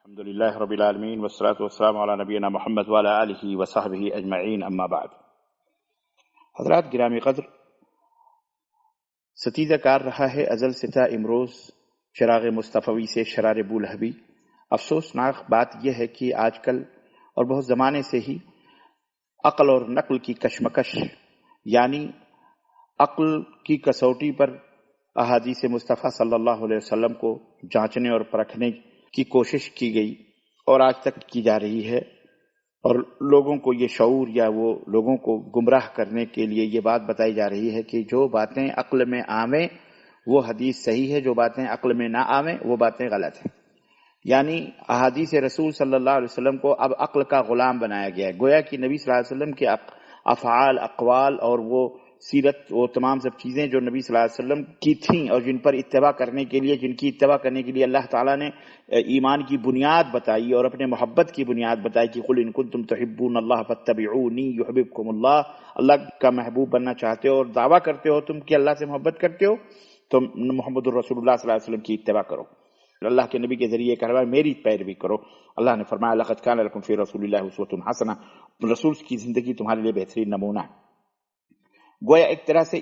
الحمدللہ رب العالمین والصلاة والسلام علی نبینا محمد وعلی آلہ وصحبہ اجمعین، اما بعد۔ حضرات گرامی قدر، ستیزہ کار رہا ہے ازل سے تا امروز چراغ مصطفی سے شرار بولہبی۔ افسوسناک بات یہ ہے کہ آج کل اور بہت زمانے سے ہی عقل اور نقل کی کشمکش، یعنی عقل کی کسوٹی پر احادیث مصطفیٰ صلی اللہ علیہ وسلم کو جانچنے اور پرکھنے کی کوشش کی گئی اور آج تک کی جا رہی ہے، اور لوگوں کو یہ شعور یا وہ لوگوں کو گمراہ کرنے کے لیے یہ بات بتائی جا رہی ہے کہ جو باتیں عقل میں آویں وہ حدیث صحیح ہے، جو باتیں عقل میں نہ آویں وہ باتیں غلط ہیں۔ یعنی احادیث رسول صلی اللہ علیہ وسلم کو اب عقل کا غلام بنایا گیا ہے، گویا کہ نبی صلی اللہ علیہ وسلم کے افعال، اقوال اور وہ سیرت، وہ تمام سب چیزیں جو نبی صلی اللہ علیہ وسلم کی تھیں اور جن پر اتباع کرنے کے لیے، جن کی اتباع کرنے کے لیے اللہ تعالیٰ نے ایمان کی بنیاد بتائی اور اپنے محبت کی بنیاد بتائی کہ قل ان کنتم تحبون اللہ فاتبعونی یحببکم اللہ، اللہ کا محبوب بننا چاہتے ہو اور دعویٰ کرتے ہو تم کہ اللہ سے محبت کرتے ہو تو محمد الرسول اللہ صلی اللہ علیہ وسلم کی اتباع کرو، اللہ کے نبی کے ذریعے کہا میری پیروی کرو۔ اللہ نے فرمایا لقد کان لکم فی رسول اللہ اسوۃ حسنہ، رسول کی زندگی تمہارے لیے بہترین نمونہ ہے۔ گویا ایک طرح سے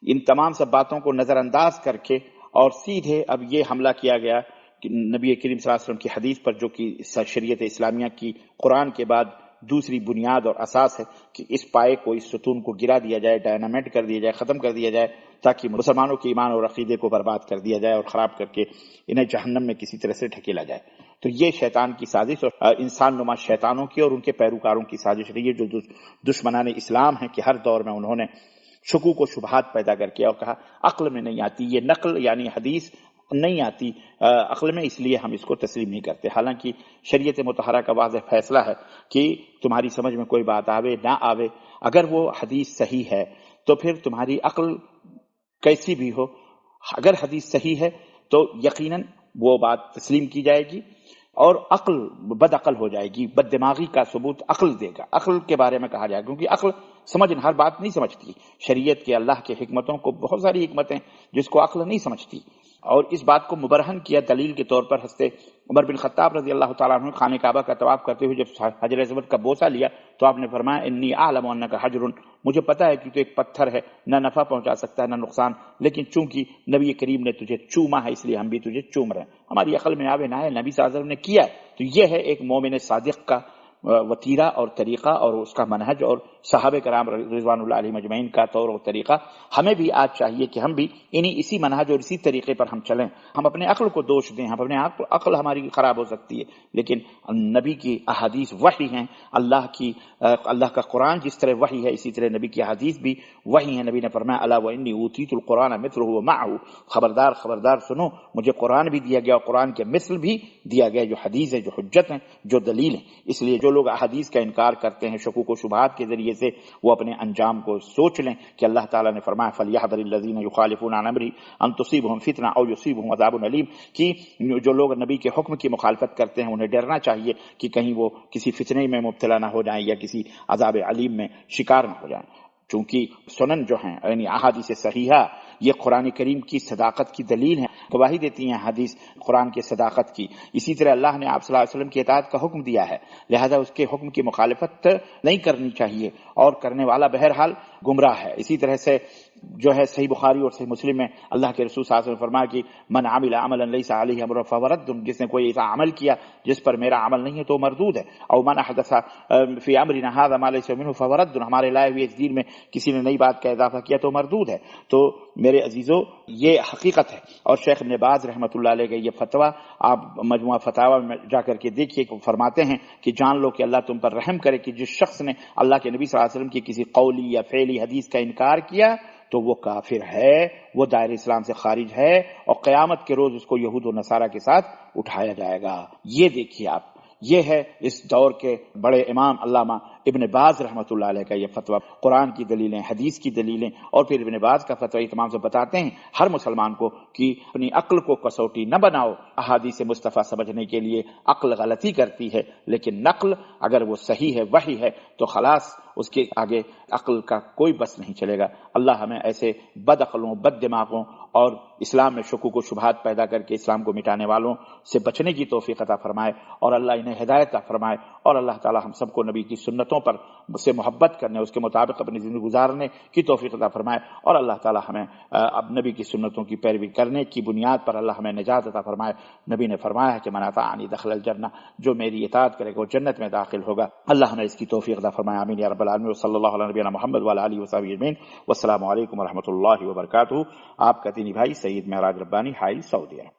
ان تمام سب باتوں کو نظر انداز کر کے اور سیدھے اب یہ حملہ کیا گیا کہ نبی کریم صلی اللہ علیہ وسلم کی حدیث پر، جو کہ شریعت اسلامیہ کی قرآن کے بعد دوسری بنیاد اور اساس ہے، کہ اس پائے کو، اس ستون کو گرا دیا جائے، ڈائنامیٹ کر دیا جائے، ختم کر دیا جائے، تاکہ مسلمانوں کے ایمان اور عقیدے کو برباد کر دیا جائے اور خراب کر کے انہیں جہنم میں کسی طرح سے ڈھکیلا جائے۔ تو یہ شیطان کی سازش اور انسان نما شیطانوں کی اور ان کے پیروکاروں کی سازش رہی ہے، جو دشمنان اسلام ہیں، کہ ہر دور میں انہوں نے شکوک و شبہات پیدا کر کے اور کہا عقل میں نہیں آتی، یہ نقل یعنی حدیث نہیں آتی عقل میں، اس لیے ہم اس کو تسلیم نہیں کرتے۔ حالانکہ شریعت مطہرہ کا واضح فیصلہ ہے کہ تمہاری سمجھ میں کوئی بات آوے نہ آوے، اگر وہ حدیث صحیح ہے تو پھر تمہاری عقل کیسی بھی ہو، اگر حدیث صحیح ہے تو یقیناً وہ بات تسلیم کی جائے گی، اور عقل بد عقل ہو جائے گی، بد دماغی کا ثبوت عقل دے گا۔ عقل کے بارے میں کہا جائے گا، کیونکہ عقل ہر بات نہیں سمجھتی، شریعت کے اللہ کے حکمتوں کو بہت ساری حکمتیں جس کو عقل نہیں سمجھتی۔ اور اس بات کو مبرہن کیا دلیل کے طور پر حضرت عمر بن خطاب رضی اللہ تعالیٰ عنہ خانہ کعبہ کا طواف کرتے ہوئے جب حجر اسود کا بوسہ لیا تو آپ نے فرمایا انی اعلم انک حجر، مجھے پتا ہے کہ تو ایک پتھر ہے، نہ نفع پہنچا سکتا ہے نہ نقصان، لیکن چونکہ نبی کریم نے تجھے چوما ہے اس لیے ہم بھی تجھے چوم رہے ہیں۔ ہماری عقل میں آوے نہ ہے، نبی صلی اللہ علیہ وسلم نے کیا ہے، تو یہ ہے ایک مومن صادق کا وتیرہ اور طریقہ اور اس کا منہج، اور صحابہ کرام رضوان اللہ علیہم اجمعین کا طور و طریقہ۔ ہمیں بھی آج چاہیے کہ ہم بھی اسی منہج اور اسی طریقے پر ہم چلیں۔ ہم اپنے عقل کو دوش دیں، ہم اپنے عقل ہماری خراب ہو سکتی ہے، لیکن نبی کی احادیث وحی ہیں، اللہ کا قرآن جس طرح وحی ہے اسی طرح نبی کی احادیث بھی وحی ہیں۔ نبی نے فرمایا الا وانی اوتیت القرآن مثلہ ومعہ، خبردار خبردار سنو، مجھے قرآن بھی دیا گیا اور قرآن کے مثل بھی دیا گیا، جو حدیث ہے، جو حجت ہیں، جو دلیل ہیں۔ اس لیے جو لوگ احادیث کا انکار کرتے ہیں شکوک و شبہات کے ذریعے سے، وہ اپنے انجام کو سوچ لیں کہ اللہ تعالیٰ نے فرمایا فَلْيَحْذَرِ الَّذِينَ يُخَالِفُونَ عَنْ أَمْرِهِ أَن تُصِيبَهُمْ فِتْنَةٌ أَوْ يُصِيبَهُمْ عَذَابٌ أَلِيمٌ، کہ جو لوگ نبی کے حکم کی مخالفت کرتے ہیں انہیں ڈرنا چاہیے کہ کہیں وہ کسی فتنے میں مبتلا نہ ہو جائیں یا کسی عذاب علیم میں شکار نہ ہو جائیں۔ چونکہ سنن جو ہیں یعنی احادیث صحیحہ یہ قرآن کریم کی صداقت کی دلیل ہیں، گواہی دیتی ہیں حدیث قرآن کے صداقت کی۔ اسی طرح اللہ نے آپ صلی اللہ علیہ وسلم کی اطاعت کا حکم دیا ہے، لہذا اس کے حکم کی مخالفت نہیں کرنی چاہیے، اور کرنے والا بہرحال گمراہ ہے۔ اسی طرح سے جو ہے صحیح بخاری اور صحیح مسلم میں اللہ کے رسول صلی اللہ علیہ وسلم نے فرمایا کہ من عمل عملا لیس علیہ امرنا فہو رد، جس نے کوئی ایسا عمل کیا جس پر میرا عمل نہیں ہے تو مردود ہے، او من احدث فی امرنا هذا ما لیس منه فہو رد، ہمارے لائے ہوئے اس دین میں کسی نے نئی بات کا اضافہ کیا تو مردود ہے۔ تو میرے عزیزو یہ حقیقت ہے، اور شیخ ابن باز رحمۃ اللہ علیہ کا یہ فتویٰ آپ مجموعہ فتاوی میں جا کر کے دیکھیے، فرماتے ہیں کہ جان لو کہ اللہ تم پر رحم کرے کہ جس شخص نے اللہ کے نبی صلی اللہ علیہ وسلم کی کسی قولی یا فعلی حدیث کا انکار کیا تو وہ کافر ہے، وہ دائرہ اسلام سے خارج ہے، اور قیامت کے روز اس کو یہود و نصارہ کے ساتھ اٹھایا جائے گا۔ یہ دیکھیے آپ، یہ ہے اس دور کے بڑے امام علامہ ابن باز رحمۃ اللہ علیہ کا یہ فتویٰ، قرآن کی دلیلیں، حدیث کی دلیلیں، اور پھر ابن باز کا فتویٰ یہ تمام سے بتاتے ہیں ہر مسلمان کو کہ اپنی عقل کو کسوٹی نہ بناؤ۔ احادیث مصطفیٰ سمجھنے کے لیے عقل غلطی کرتی ہے، لیکن نقل اگر وہ صحیح ہے، وحی ہے، تو خلاص اس کے آگے عقل کا کوئی بس نہیں چلے گا۔ اللہ ہمیں ایسے بد عقلوں، بد دماغوں اور اسلام میں شکوک و شبہات پیدا کر کے اسلام کو مٹانے والوں سے بچنے کی توفیق عطا فرمائے، اور اللہ انہیں ہدایت عطا فرمائے، اور اللہ تعالی ہم سب کو نبی کی سنتوں پر سے محبت کرنے، اس کے مطابق اپنی زندگی گزارنے کی توفیق عطا فرمائے، اور اللہ تعالی ہمیں اب نبی کی سنتوں کی پیروی کرنے کی بنیاد پر اللہ ہمیں نجات عطا فرمائے۔ نبی نے فرمایا ہے کہ من اطاعنی دخل الجنہ، جو میری اطاعت کرے گا وہ جنت میں داخل ہوگا۔ اللہ ہمیں اس کی توفیق عطا فرمائے، آمین یا رب العالمین۔ وصلی اللہ علی نبینا محمد وعلی آلہ وصحبہ اجمعین، والسلام علیکم ورحمۃ اللہ وبرکاتہ۔ آپ کا دینی بھائی سید معراج ربانی، حائل، سعودیہ۔